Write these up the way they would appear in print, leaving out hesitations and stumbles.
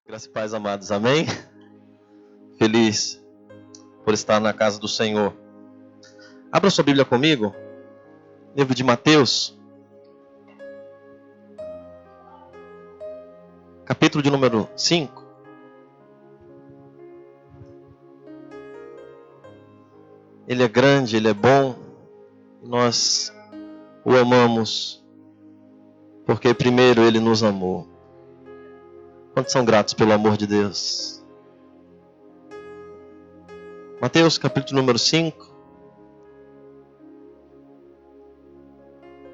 Graça e paz, amados, amém? Feliz por estar na casa do Senhor. Abra sua Bíblia comigo, livro de Mateus, capítulo de número 5. Ele é grande, Ele é bom, e nós o amamos, porque primeiro Ele nos amou. Quantos são gratos pelo amor de Deus? Mateus capítulo número 5.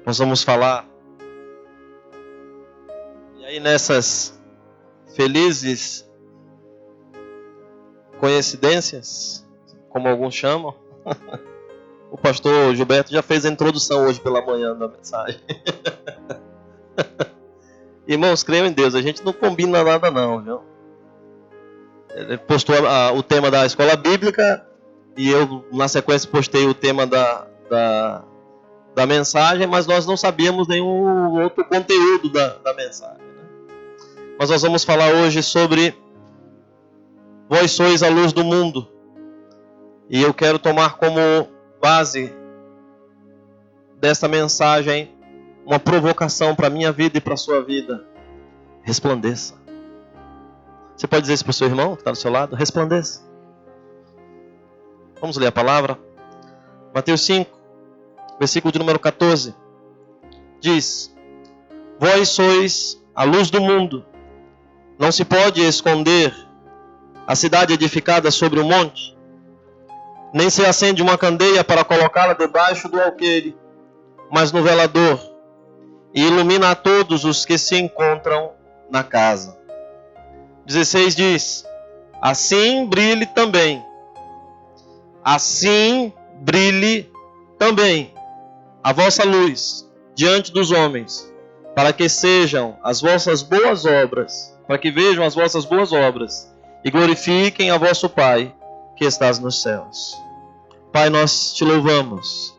Nós vamos falar. E aí nessas felizes coincidências, como alguns chamam, o pastor Gilberto já fez a introdução hoje pela manhã da mensagem. Irmãos, creiam em Deus, a gente não combina nada não, viu? Ele postou o tema da escola bíblica e eu, na sequência, postei o tema da mensagem, mas nós não sabíamos nenhum outro conteúdo da mensagem, né? Mas nós vamos falar hoje sobre vós sois a luz do mundo. E eu quero tomar como base dessa mensagem uma provocação para a minha vida e para a sua vida. Resplandeça. Você pode dizer isso para o seu irmão que está do seu lado? Resplandeça. Vamos ler a palavra. Mateus 5, versículo de número 14. Diz: vós sois a luz do mundo. Não se pode esconder a cidade edificada sobre o monte, nem se acende uma candeia para colocá-la debaixo do alqueire, mas no velador, e ilumina a todos os que se encontram na casa. 16 diz: assim brilhe também a vossa luz diante dos homens, para que sejam as vossas boas obras, para que vejam as vossas boas obras e glorifiquem a vosso Pai que estás nos céus. Pai, nós te louvamos,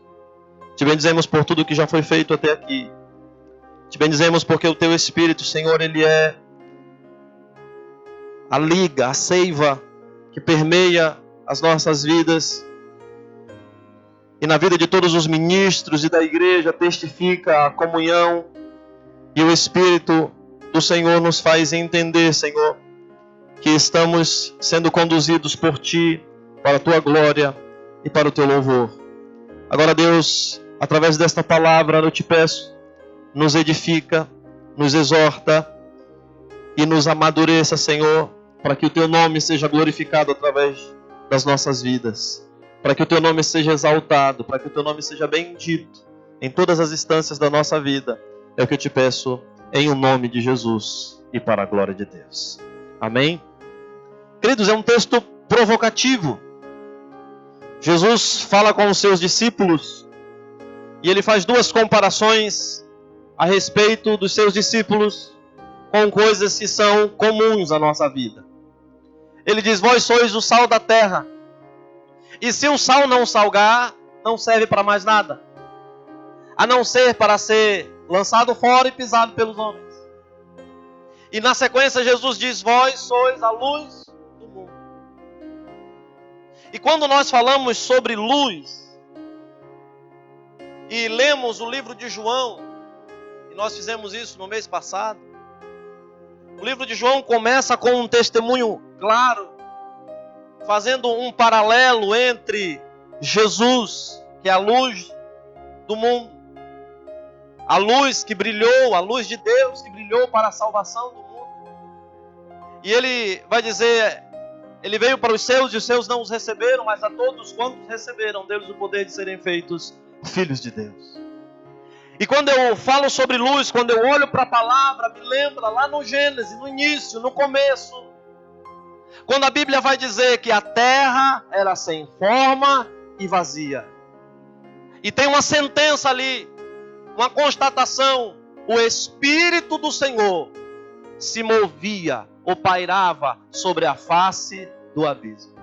te bendizemos por tudo que já foi feito até aqui. Te bendizemos porque o Teu Espírito, Senhor, Ele é a liga, a seiva que permeia as nossas vidas. E na vida de todos os ministros e da igreja testifica a comunhão. E o Espírito do Senhor nos faz entender, Senhor, que estamos sendo conduzidos por Ti para a Tua glória e para o Teu louvor. Agora, Deus, através desta palavra, eu te peço, nos edifica, nos exorta e nos amadureça, Senhor, para que o Teu nome seja glorificado através das nossas vidas, para que o Teu nome seja exaltado, para que o Teu nome seja bendito em todas as instâncias da nossa vida. É o que eu te peço em o nome de Jesus e para a glória de Deus. Amém? Queridos, é um texto provocativo. Jesus fala com os seus discípulos e ele faz duas comparações a respeito dos seus discípulos com coisas que são comuns à nossa vida. Ele diz: vós sois o sal da terra. E se o sal não salgar, não serve para mais nada, a não ser para ser lançado fora e pisado pelos homens. E na sequência Jesus diz: vós sois a luz do mundo. E quando nós falamos sobre luz e lemos o livro de João, nós fizemos isso no mês passado. O livro de João começa com um testemunho claro, fazendo um paralelo entre Jesus, que é a luz do mundo, a luz que brilhou, a luz de Deus que brilhou para a salvação do mundo. E ele vai dizer: ele veio para os seus e os seus não os receberam, mas a todos quantos receberam deles o poder de serem feitos filhos de Deus. E quando eu falo sobre luz, quando eu olho para a palavra, me lembra lá no Gênesis, no início, no começo, quando a Bíblia vai dizer que a terra era sem forma e vazia. E tem uma sentença ali, uma constatação: o Espírito do Senhor se movia ou pairava sobre a face do abismo.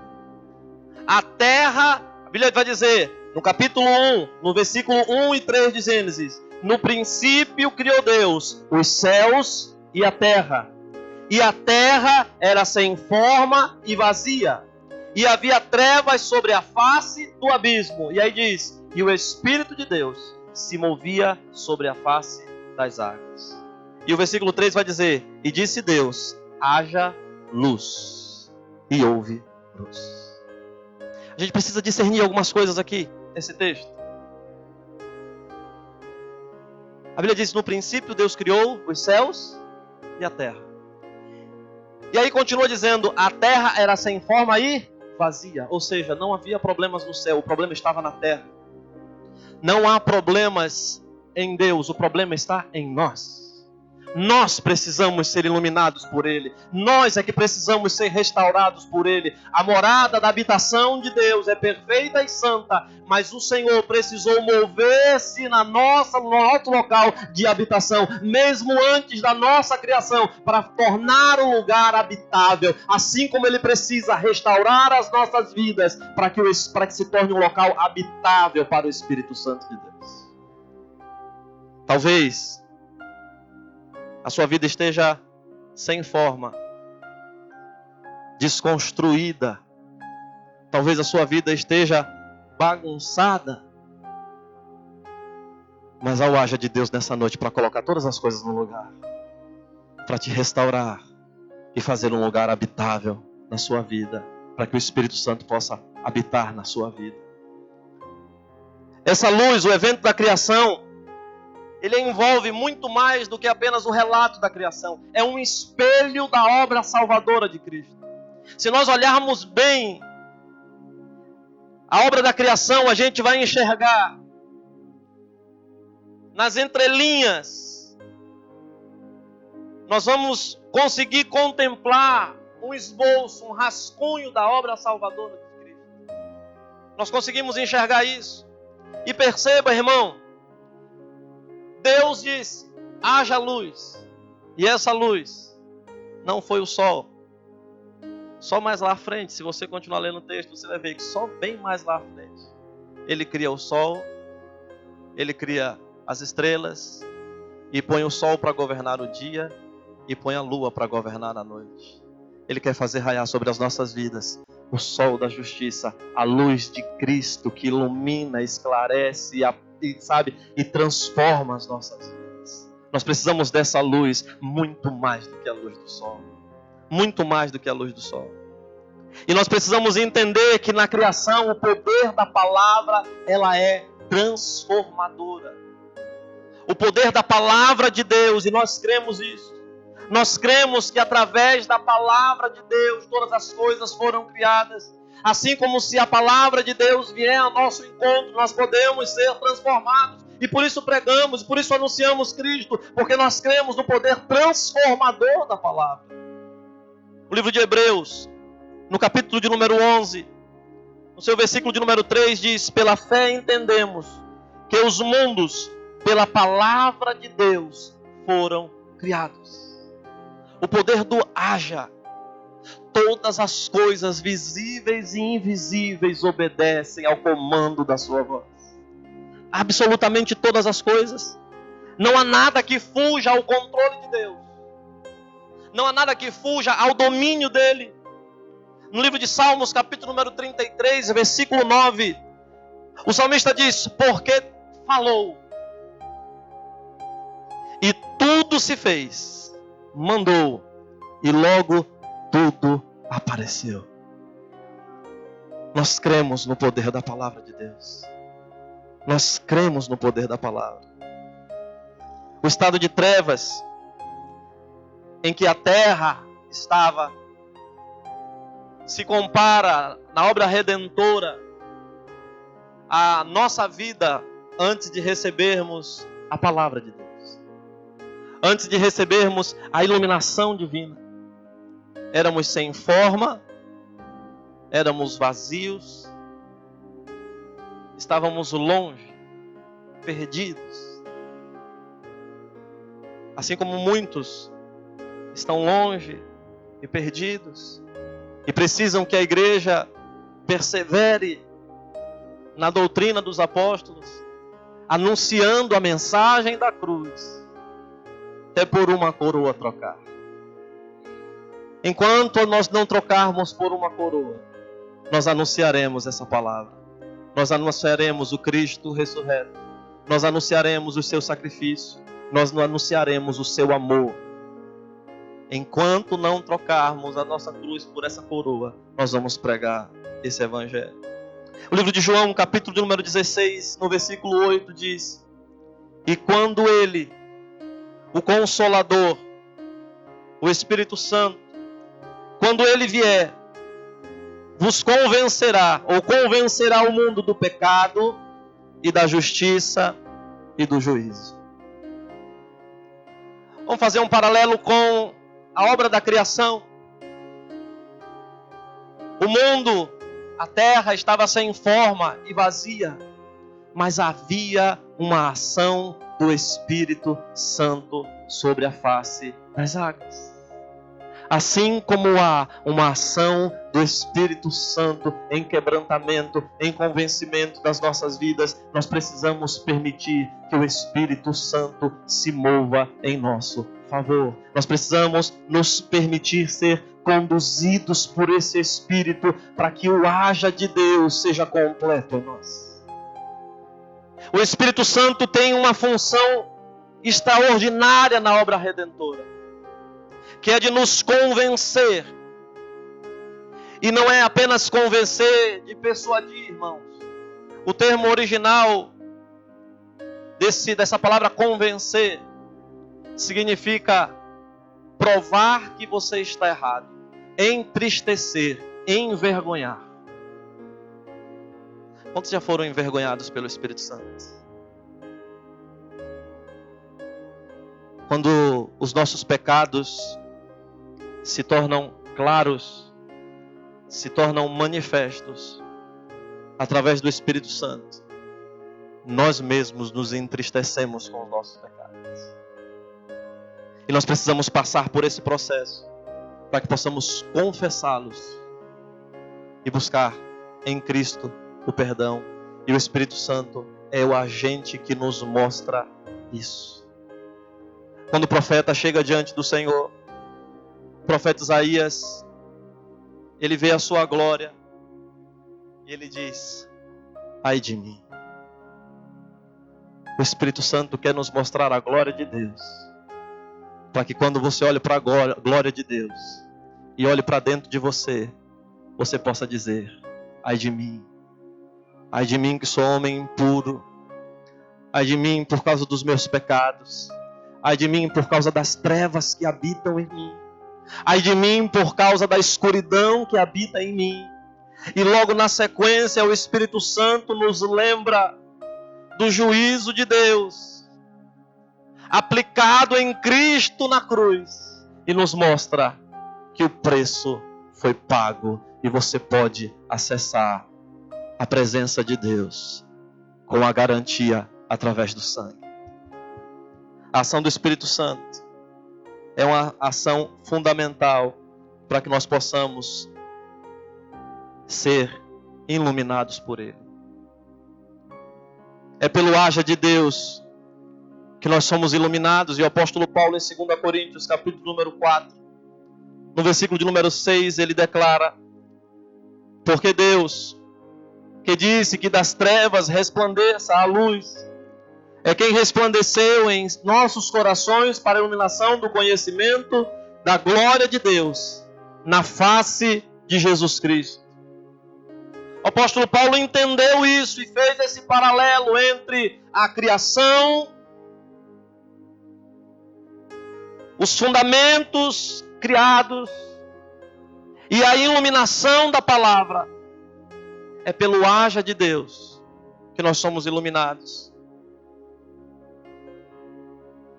A terra, a Bíblia vai dizer, no capítulo 1, no versículo 1 e 3 de Gênesis: no princípio criou Deus os céus e a terra. E a terra era sem forma e vazia. E havia trevas sobre a face do abismo. E aí diz, e o Espírito de Deus se movia sobre a face das águas. E o versículo 3 vai dizer, e disse Deus, haja luz. E houve luz. A gente precisa discernir algumas coisas aqui nesse texto. A Bíblia diz, no princípio Deus criou os céus e a terra. E aí continua dizendo, a terra era sem forma e vazia. Ou seja, não havia problemas no céu, o problema estava na terra. Não há problemas em Deus, o problema está em nós. Nós precisamos ser iluminados por Ele. Nós é que precisamos ser restaurados por Ele. A morada da habitação de Deus é perfeita e santa, mas o Senhor precisou mover-se no nosso local de habitação, mesmo antes da nossa criação, para tornar o lugar habitável. Assim como Ele precisa restaurar as nossas vidas, para que se torne um local habitável para o Espírito Santo de Deus. Talvez a sua vida esteja sem forma, desconstruída. Talvez a sua vida esteja bagunçada. Mas há o haja de Deus nessa noite para colocar todas as coisas no lugar. Para te restaurar e fazer um lugar habitável na sua vida. Para que o Espírito Santo possa habitar na sua vida. Essa luz, o evento da criação, ele envolve muito mais do que apenas o relato da criação. É um espelho da obra salvadora de Cristo. Se nós olharmos bem a obra da criação, a gente vai enxergar nas entrelinhas. Nós vamos conseguir contemplar um esboço, um rascunho da obra salvadora de Cristo. Nós conseguimos enxergar isso. E perceba, irmão, Deus disse, haja luz. E essa luz não foi o sol. Só mais lá à frente, se você continuar lendo o texto, você vai ver que só bem mais lá à frente. Ele cria o sol, ele cria as estrelas, e põe o sol para governar o dia, e põe a lua para governar a noite. Ele quer fazer raiar sobre as nossas vidas o sol da justiça, a luz de Cristo que ilumina, esclarece e transforma as nossas vidas. Nós precisamos dessa luz muito mais do que a luz do sol. Muito mais do que a luz do sol. E nós precisamos entender que na criação o poder da palavra, ela é transformadora. O poder da palavra de Deus, e nós cremos isso. Nós cremos que através da palavra de Deus todas as coisas foram criadas. Assim como se a palavra de Deus vier ao nosso encontro, nós podemos ser transformados. E por isso pregamos, por isso anunciamos Cristo, porque nós cremos no poder transformador da palavra. O livro de Hebreus, no capítulo de número 11, no seu versículo de número 3, diz, pela fé entendemos que os mundos, pela palavra de Deus, foram criados. O poder do haja. Todas as coisas visíveis e invisíveis obedecem ao comando da sua voz. Absolutamente todas as coisas. Não há nada que fuja ao controle de Deus. Não há nada que fuja ao domínio dele. No livro de Salmos, capítulo número 33, versículo 9, o salmista diz, porque falou, e tudo se fez, mandou, e logo tudo apareceu. Nós cremos no poder da palavra de Deus. Nós cremos no poder da palavra. O estado de trevas em que a terra estava se compara na obra redentora à nossa vida antes de recebermos a palavra de Deus. Antes de recebermos a iluminação divina. Éramos sem forma, éramos vazios, estávamos longe, perdidos. Assim como muitos estão longe e perdidos, e precisam que a igreja persevere na doutrina dos apóstolos, anunciando a mensagem da cruz, até por uma coroa trocar. Enquanto nós não trocarmos por uma coroa, nós anunciaremos essa palavra. Nós anunciaremos o Cristo ressurreto. Nós anunciaremos o seu sacrifício. Nós anunciaremos o seu amor. Enquanto não trocarmos a nossa cruz por essa coroa, nós vamos pregar esse evangelho. O livro de João, capítulo de número 16, no versículo 8, diz: e quando ele, o Consolador, o Espírito Santo, quando ele vier, vos convencerá, ou convencerá o mundo do pecado e da justiça e do juízo. Vamos fazer um paralelo com a obra da criação. O mundo, a terra estava sem forma e vazia, mas havia uma ação do Espírito Santo sobre a face das águas. Assim como há uma ação do Espírito Santo em quebrantamento, em convencimento das nossas vidas, nós precisamos permitir que o Espírito Santo se mova em nosso favor. Nós precisamos nos permitir ser conduzidos por esse Espírito para que o haja de Deus seja completo em nós. O Espírito Santo tem uma função extraordinária na obra redentora, que é de nos convencer. E não é apenas convencer, de persuadir, irmãos. O termo original dessa palavra convencer significa provar que você está errado, entristecer, envergonhar. Quantos já foram envergonhados pelo Espírito Santo? Quando os nossos pecados se tornam claros, se tornam manifestos através do Espírito Santo, nós mesmos nos entristecemos com os nossos pecados. E nós precisamos passar por esse processo para que possamos confessá-los e buscar em Cristo o perdão. E o Espírito Santo é o agente que nos mostra isso. Quando o profeta chega diante do Senhor, o profeta Isaías, ele vê a sua glória e ele diz: ai de mim. O Espírito Santo quer nos mostrar a glória de Deus, para que quando você olhe para a glória de Deus e olhe para dentro de você, você possa dizer: ai de mim que sou homem impuro, ai de mim por causa dos meus pecados, ai de mim por causa das trevas que habitam em mim, ai de mim por causa da escuridão que habita em mim. E logo na sequência o Espírito Santo nos lembra do juízo de Deus aplicado em Cristo na cruz e nos mostra que o preço foi pago e você pode acessar a presença de Deus com a garantia através do sangue. A ação do Espírito Santo é uma ação fundamental para que nós possamos ser iluminados por Ele. É pelo haja de Deus que nós somos iluminados. E o apóstolo Paulo, em 2 Coríntios, capítulo número 4, no versículo de número 6, ele declara: porque Deus, que disse que das trevas resplandeça a luz, é quem resplandeceu em nossos corações para a iluminação do conhecimento da glória de Deus na face de Jesus Cristo. O apóstolo Paulo entendeu isso e fez esse paralelo entre a criação, os fundamentos criados e a iluminação da palavra. É pelo haja de Deus que nós somos iluminados.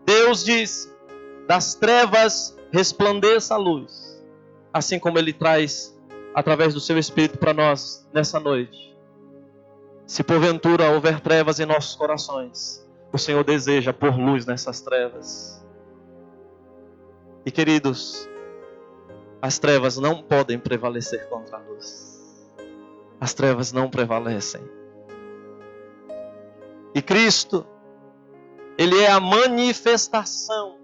Deus diz: das trevas resplandeça a luz, assim como Ele traz através do seu Espírito para nós nessa noite. Se porventura houver trevas em nossos corações, o Senhor deseja pôr luz nessas trevas. E queridos, as trevas não podem prevalecer contra a luz. As trevas não prevalecem. E Cristo, Ele é a manifestação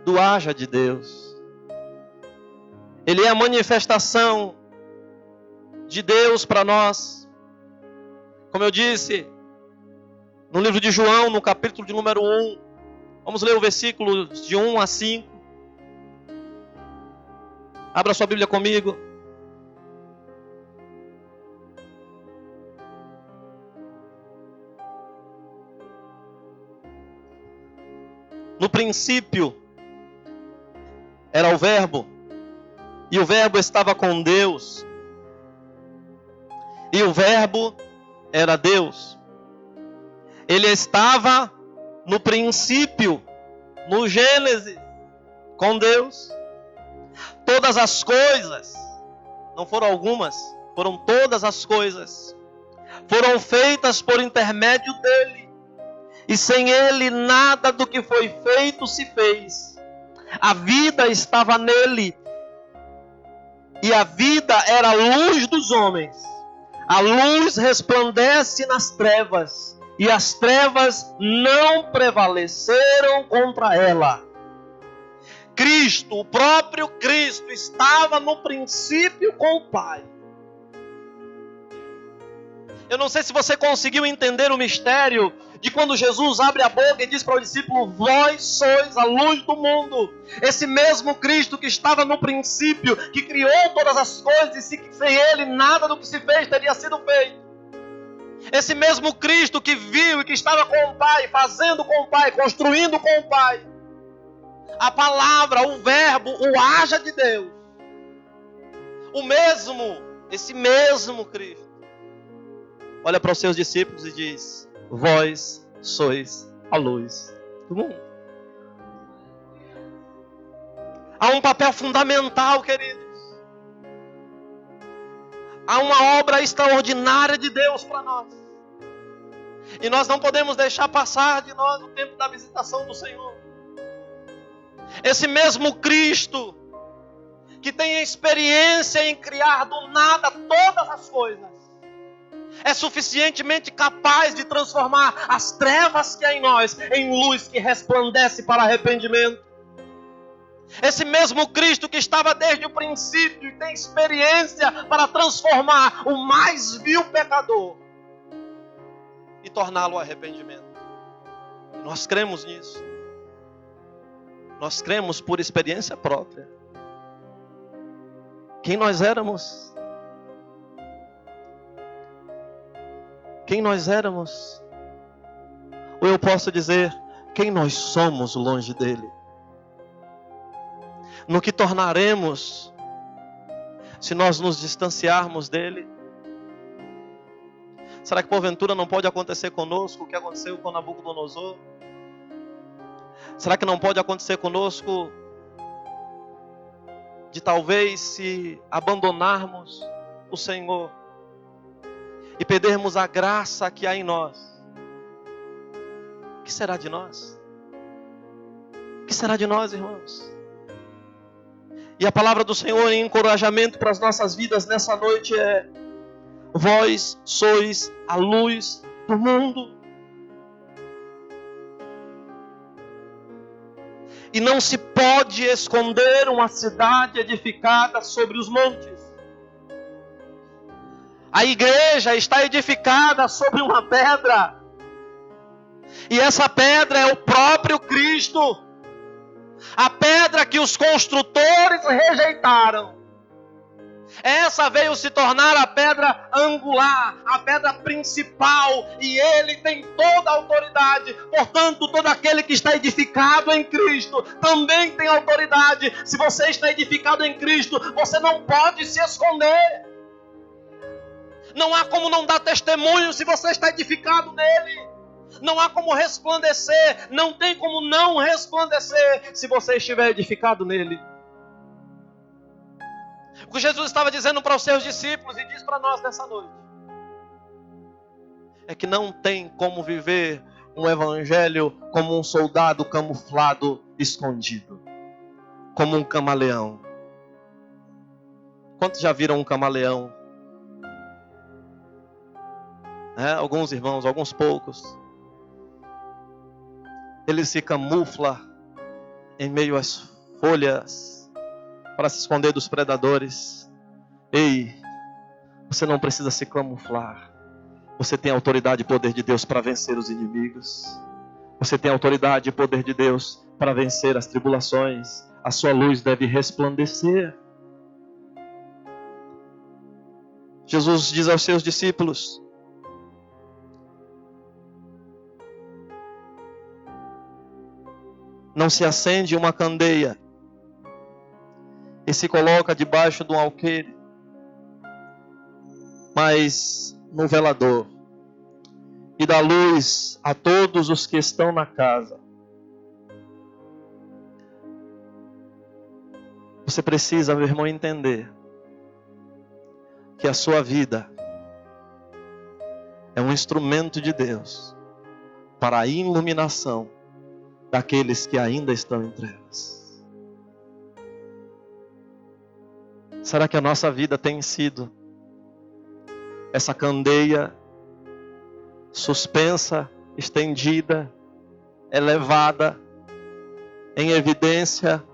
do haja de Deus. Ele é a manifestação de Deus para nós. Como eu disse, no livro de João, no capítulo de número 1, vamos ler o versículo de 1 a 5. Abra sua Bíblia comigo. No princípio era o Verbo, e o Verbo estava com Deus, e o Verbo era Deus. Ele estava no princípio, no Gênesis, com Deus. Todas as coisas, não foram algumas, foram todas as coisas, foram feitas por intermédio dele. E sem ele nada do que foi feito se fez. A vida estava nele, e a vida era a luz dos homens. A luz resplandece nas trevas, e as trevas não prevaleceram contra ela. Cristo, o próprio Cristo, estava no princípio com o Pai. Eu não sei se você conseguiu entender o mistério de quando Jesus abre a boca e diz para o discípulo: vós sois a luz do mundo. Esse mesmo Cristo que estava no princípio, que criou todas as coisas, e sem ele nada do que se fez teria sido feito. Esse mesmo Cristo que viu e que estava com o Pai, fazendo com o Pai, construindo com o Pai. A palavra, o verbo, o haja de Deus. Esse mesmo Cristo olha para os seus discípulos e diz: vós sois a luz do mundo. Há um papel fundamental, queridos. Há uma obra extraordinária de Deus para nós. E nós não podemos deixar passar de nós o tempo da visitação do Senhor. Esse mesmo Cristo, que tem experiência em criar do nada todas as coisas, é suficientemente capaz de transformar as trevas que há em nós em luz que resplandece para arrependimento. Esse mesmo Cristo que estava desde o princípio e tem experiência para transformar o mais vil pecador e torná-lo arrependimento. Nós cremos nisso. Nós cremos por experiência própria. Quem nós éramos? Quem nós éramos? Ou eu posso dizer, quem nós somos longe dele? No que tornaremos se nós nos distanciarmos dele? Será que porventura não pode acontecer conosco o que aconteceu com Nabucodonosor? Será que não pode acontecer conosco de talvez se abandonarmos o Senhor e perdermos a graça que há em nós? O que será de nós? O que será de nós, irmãos? E a palavra do Senhor em encorajamento para as nossas vidas nessa noite é: vós sois a luz do mundo. E não se pode esconder uma cidade edificada sobre os montes. A igreja está edificada sobre uma pedra. E essa pedra é o próprio Cristo. A pedra que os construtores rejeitaram. Essa veio se tornar a pedra angular, a pedra principal, e ele tem toda a autoridade. Portanto, todo aquele que está edificado em Cristo também tem autoridade. Se você está edificado em Cristo, você não pode se esconder. Não há como não dar testemunho se você está edificado nele. Não há como resplandecer, não tem como não resplandecer se você estiver edificado nele. O que Jesus estava dizendo para os seus discípulos e diz para nós nessa noite é que não tem como viver um evangelho como um soldado camuflado, escondido, como um camaleão. Quantos já viram um camaleão? Alguns irmãos, alguns poucos. Ele se camufla em meio às folhas para se esconder dos predadores. Ei, você não precisa se camuflar. Você tem autoridade e poder de Deus para vencer os inimigos. Você tem autoridade e poder de Deus para vencer as tribulações. A sua luz deve resplandecer. Jesus diz aos seus discípulos: não se acende uma candeia e se coloca debaixo de um alqueire, mas no velador, e dá luz a todos os que estão na casa. Você precisa, meu irmão, entender que a sua vida é um instrumento de Deus para a iluminação daqueles que ainda estão em trevas. Será que a nossa vida tem sido essa candeia suspensa, estendida, elevada, em evidência,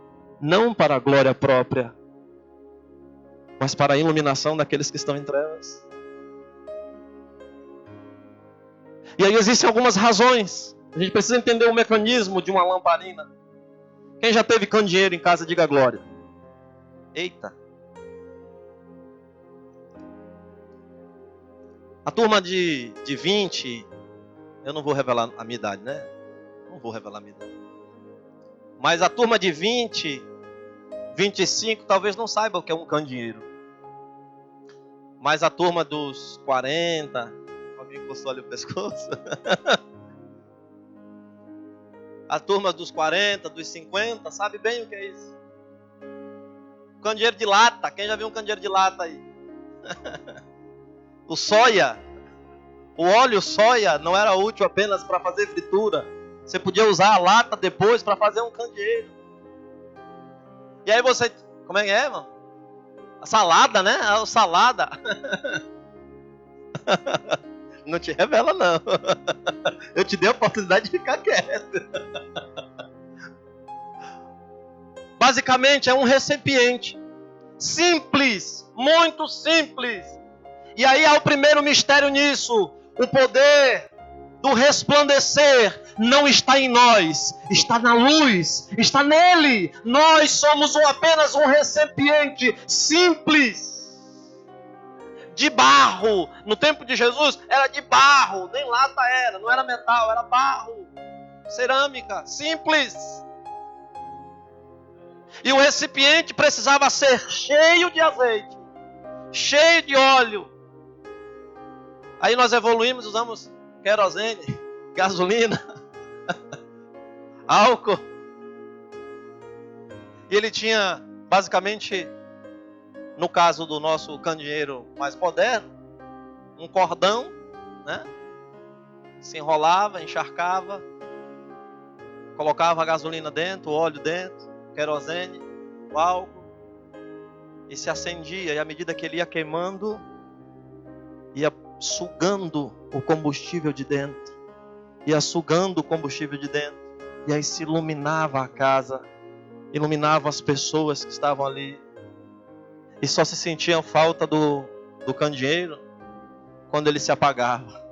não para a glória própria, mas para a iluminação daqueles que estão em trevas? E aí existem algumas razões. A gente precisa entender o mecanismo de uma lamparina. Quem já teve candeeiro em casa, diga glória. Eita! A turma de 20, eu não vou revelar a minha idade, né? Não vou revelar a minha idade. Mas a turma de 20, 25, talvez não saiba o que é um candeeiro. Mas a turma dos 40, alguém coçou ali o pescoço? A turma dos 40, dos 50, sabe bem o que é isso? Candeeiro de lata, quem já viu um candeeiro de lata aí? O soia, o óleo soia não era útil apenas para fazer fritura. Você podia usar a lata depois para fazer um candeeiro. E aí você, como é que é, irmão? A salada, né? A salada. Não te revela, não. Eu te dei a oportunidade de ficar quieto. Basicamente é um recipiente simples, muito simples. E aí há o primeiro mistério nisso. O poder do resplandecer não está em nós, está na luz, está nele. Nós somos apenas um recipiente simples, de barro. No tempo de Jesus era de barro, nem lata era, não era metal, era barro, cerâmica, simples. E o recipiente precisava ser cheio de azeite, cheio de óleo. Aí nós evoluímos, usamos querosene, gasolina, álcool. E ele tinha, basicamente, no caso do nosso candeeiro mais moderno, um cordão, né? Se enrolava, encharcava, colocava a gasolina dentro, o óleo dentro, querosene, o álcool, e se acendia. E à medida que ele ia queimando, ia sugando o combustível de dentro, ia sugando o combustível de dentro, e aí se iluminava a casa, iluminava as pessoas que estavam ali, e só se sentia falta do candeeiro quando ele se apagava.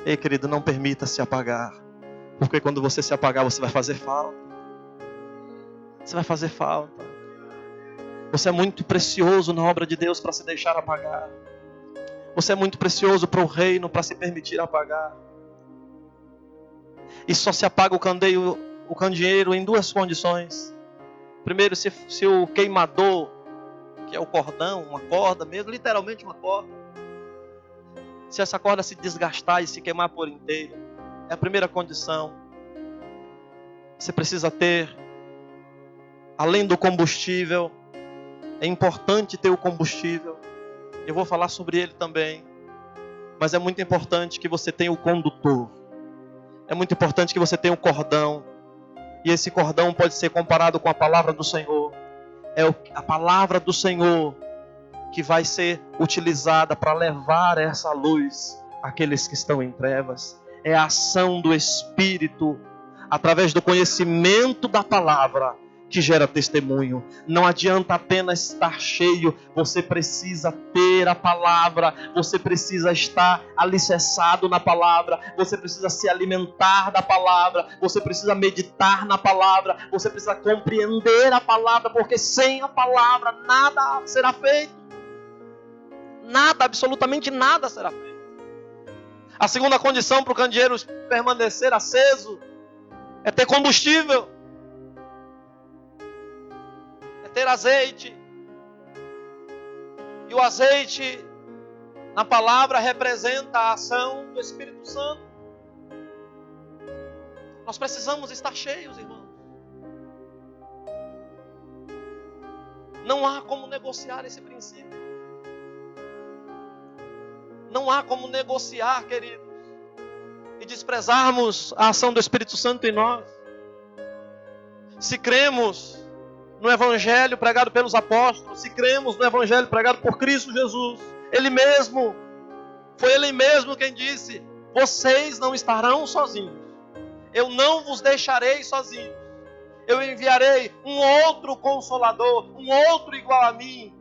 Ei, querido, não permita se apagar, porque quando você se apagar, você vai fazer falta. Você vai fazer falta. Você é muito precioso na obra de Deus para se deixar apagar. Você é muito precioso para o reino para se permitir apagar. E só se apaga o candeeiro em duas condições. Primeiro, se o queimador, que é o cordão, uma corda mesmo, literalmente uma corda, se essa corda se desgastar e se queimar por inteiro, é a primeira condição. Você precisa ter, além do combustível, é importante ter o combustível. Eu vou falar sobre ele também. Mas é muito importante que você tenha o condutor. É muito importante que você tenha o cordão. E esse cordão pode ser comparado com a palavra do Senhor. É a palavra do Senhor que vai ser utilizada para levar essa luz àqueles que estão em trevas. É a ação do Espírito, através do conhecimento da palavra, que gera testemunho. Não adianta apenas estar cheio, você precisa ter a palavra, você precisa estar alicerçado na palavra, você precisa se alimentar da palavra, você precisa meditar na palavra, você precisa compreender a palavra, porque sem a palavra nada será feito. Nada, absolutamente nada será feito. A segunda condição para o candeeiro permanecer aceso é ter combustível. Ter azeite. E o azeite na palavra representa a ação do Espírito Santo. Nós precisamos estar cheios, irmãos. Não há como negociar esse princípio. Não há como negociar, queridos, e desprezarmos a ação do Espírito Santo em nós. Se cremos no Evangelho pregado pelos apóstolos, se cremos no Evangelho pregado por Cristo Jesus, Ele mesmo, foi Ele mesmo quem disse: vocês não estarão sozinhos, eu não vos deixarei sozinhos, eu enviarei um outro Consolador, um outro igual a mim,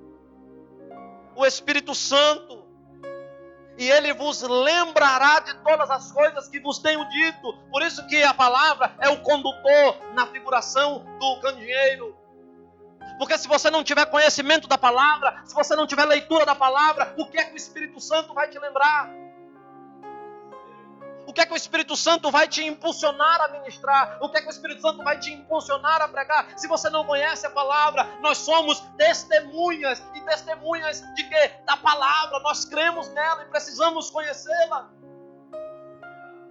o Espírito Santo, e Ele vos lembrará de todas as coisas que vos tenho dito. Por isso que a palavra é o condutor na figuração do candeeiro. Porque se você não tiver conhecimento da palavra, se você não tiver leitura da palavra, o que é que o Espírito Santo vai te lembrar? O que é que o Espírito Santo vai te impulsionar a ministrar? O que é que o Espírito Santo vai te impulsionar a pregar? Se você não conhece a palavra, nós somos testemunhas. E testemunhas de quê? Da palavra. Nós cremos nela e precisamos conhecê-la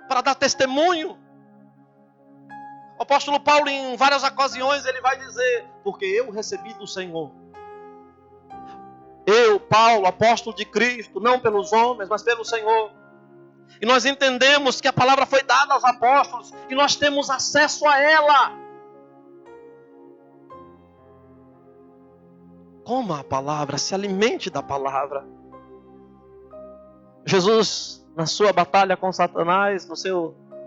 para dar testemunho. O apóstolo Paulo, em várias ocasiões, ele vai dizer: porque eu recebi do Senhor. Eu, Paulo, apóstolo de Cristo, não pelos homens, mas pelo Senhor. E nós entendemos que a palavra foi dada aos apóstolos e nós temos acesso a ela. Coma a palavra, se alimente da palavra. Jesus, na sua batalha com Satanás, na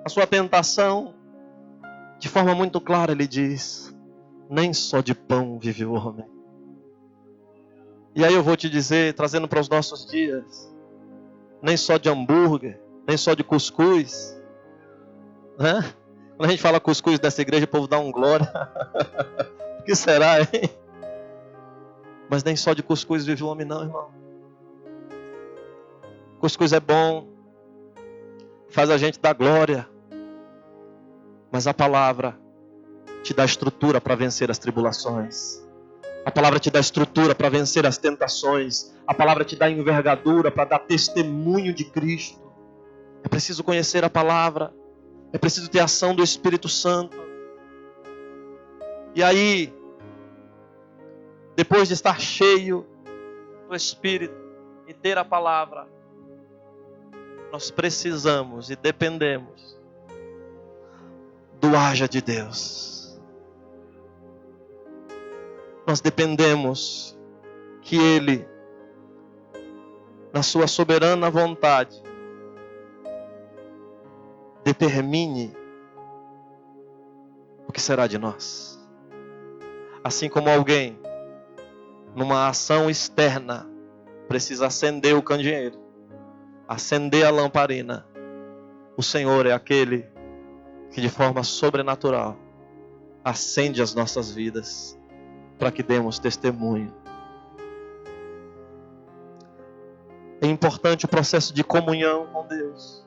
sua tentação, de forma muito clara ele diz: nem só de pão vive o homem. E aí eu vou te dizer, trazendo para os nossos dias, nem só de hambúrguer, nem só de cuscuz, né? Quando a gente fala cuscuz dessa igreja, o povo dá um glória. O que será, hein? Mas nem só de cuscuz vive o homem não, irmão. Cuscuz é bom, faz a gente dar glória, mas a palavra te dá estrutura para vencer as tribulações. A palavra te dá estrutura para vencer as tentações. A palavra te dá envergadura para dar testemunho de Cristo. É preciso conhecer a palavra. É preciso ter a ação do Espírito Santo. E aí, depois de estar cheio do Espírito e ter a palavra, nós precisamos e dependemos do haja de Deus. Nós dependemos que Ele, na sua soberana vontade, determine o que será de nós. Assim como alguém, numa ação externa, precisa acender o candeeiro, acender a lamparina, o Senhor é aquele que de forma sobrenatural acende as nossas vidas para que demos testemunho. É importante o processo de comunhão com Deus.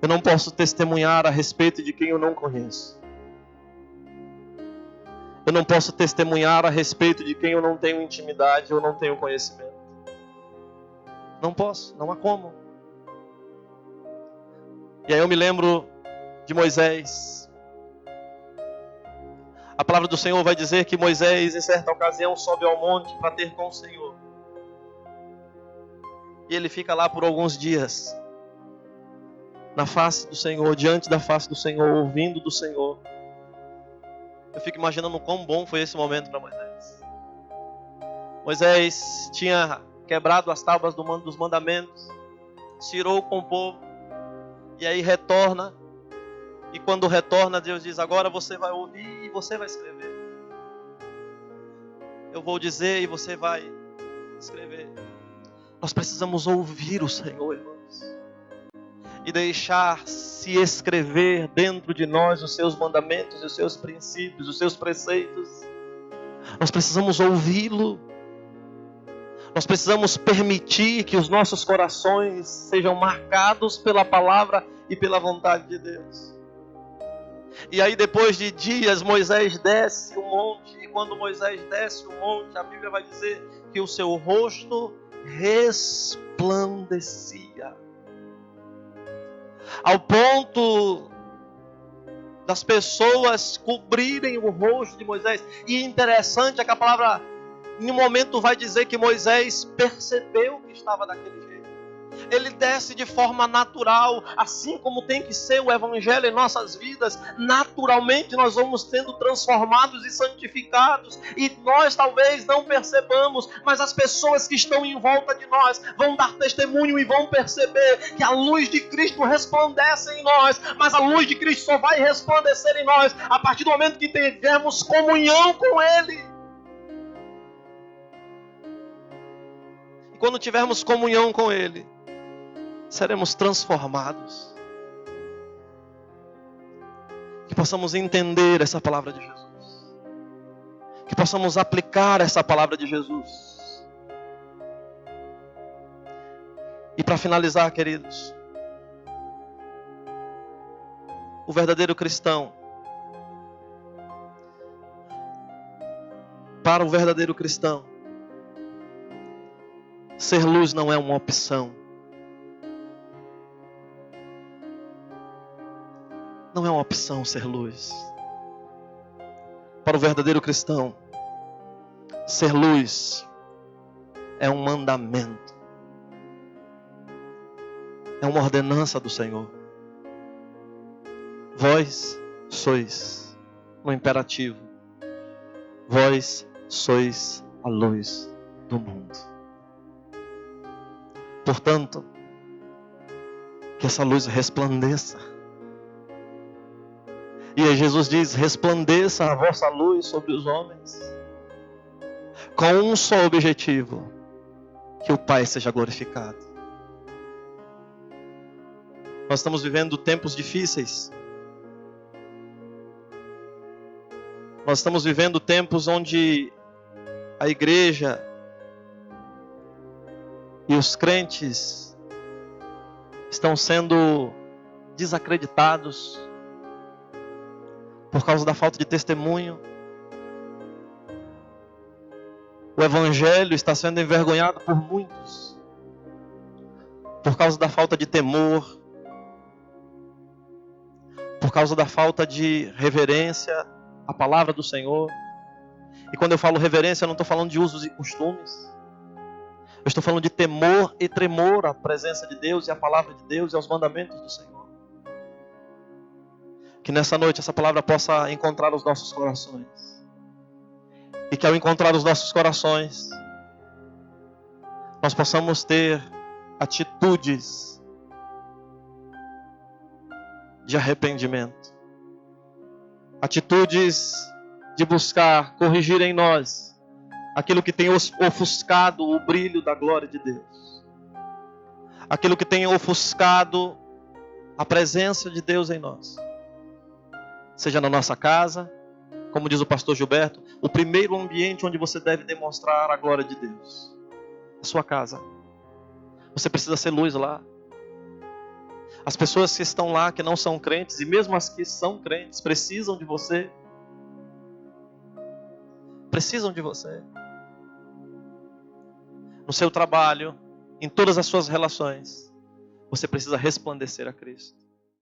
Eu não posso testemunhar a respeito de quem eu não conheço. Eu não posso testemunhar a respeito de quem eu não tenho intimidade, eu não tenho conhecimento. Não posso, não há como. E aí eu me lembro de Moisés. A palavra do Senhor vai dizer que Moisés, em certa ocasião, sobe ao monte para ter com o Senhor. E ele fica lá por alguns dias, na face do Senhor, diante da face do Senhor, ouvindo do Senhor. Eu fico imaginando quão bom foi esse momento para Moisés. Moisés tinha quebrado as tábuas dos mandamentos, tirou com o povo, e aí retorna E quando retorna, Deus diz: agora você vai ouvir e você vai escrever. Eu vou dizer e você vai escrever. Nós precisamos ouvir o Senhor, irmãos, e deixar se escrever dentro de nós os seus mandamentos, os seus princípios, os seus preceitos. Nós precisamos ouvi-lo. Nós precisamos permitir que os nossos corações sejam marcados pela palavra e pela vontade de Deus. E aí, depois de dias, Moisés desce o monte. E quando Moisés desce o monte, a Bíblia vai dizer que o seu rosto resplandecia, ao ponto das pessoas cobrirem o rosto de Moisés. E interessante é que a palavra, em um momento, vai dizer que Moisés percebeu que estava daquele jeito. Ele desce de forma natural, assim como tem que ser o Evangelho em nossas vidas. Naturalmente nós vamos sendo transformados e santificados, e nós talvez não percebamos, mas as pessoas que estão em volta de nós vão dar testemunho e vão perceber que a luz de Cristo resplandece em nós. Mas a luz de Cristo só vai resplandecer em nós a partir do momento que tivermos comunhão com Ele. E quando tivermos comunhão com Ele, seremos transformados. Que possamos entender essa palavra de Jesus. Que possamos aplicar essa palavra de Jesus. E para finalizar, queridos, o verdadeiro cristão, para o verdadeiro cristão, ser luz não é uma opção. Não é uma opção ser luz. Para o verdadeiro cristão, ser luz é um mandamento. É uma ordenança do Senhor. Vós sois, no imperativo, vós sois a luz do mundo. Portanto, que essa luz resplandeça. E aí Jesus diz: resplandeça a vossa luz sobre os homens, com um só objetivo, que o Pai seja glorificado. Nós estamos vivendo tempos difíceis. Nós estamos vivendo tempos onde a igreja e os crentes estão sendo desacreditados por causa da falta de testemunho. O Evangelho está sendo envergonhado por muitos, por causa da falta de temor, por causa da falta de reverência à palavra do Senhor. E quando eu falo reverência, eu não estou falando de usos e costumes. Eu estou falando de temor e tremor à presença de Deus e à palavra de Deus e aos mandamentos do Senhor. Que nessa noite essa palavra possa encontrar os nossos corações. E que ao encontrar os nossos corações, nós possamos ter atitudes de arrependimento. Atitudes de buscar corrigir em nós aquilo que tem ofuscado o brilho da glória de Deus. Aquilo que tem ofuscado a presença de Deus em nós. Seja na nossa casa, como diz o pastor Gilberto, o primeiro ambiente onde você deve demonstrar a glória de Deus. A sua casa. Você precisa ser luz lá. As pessoas que estão lá, que não são crentes, e mesmo as que são crentes, precisam de você. Precisam de você. No seu trabalho, em todas as suas relações, você precisa resplandecer a Cristo.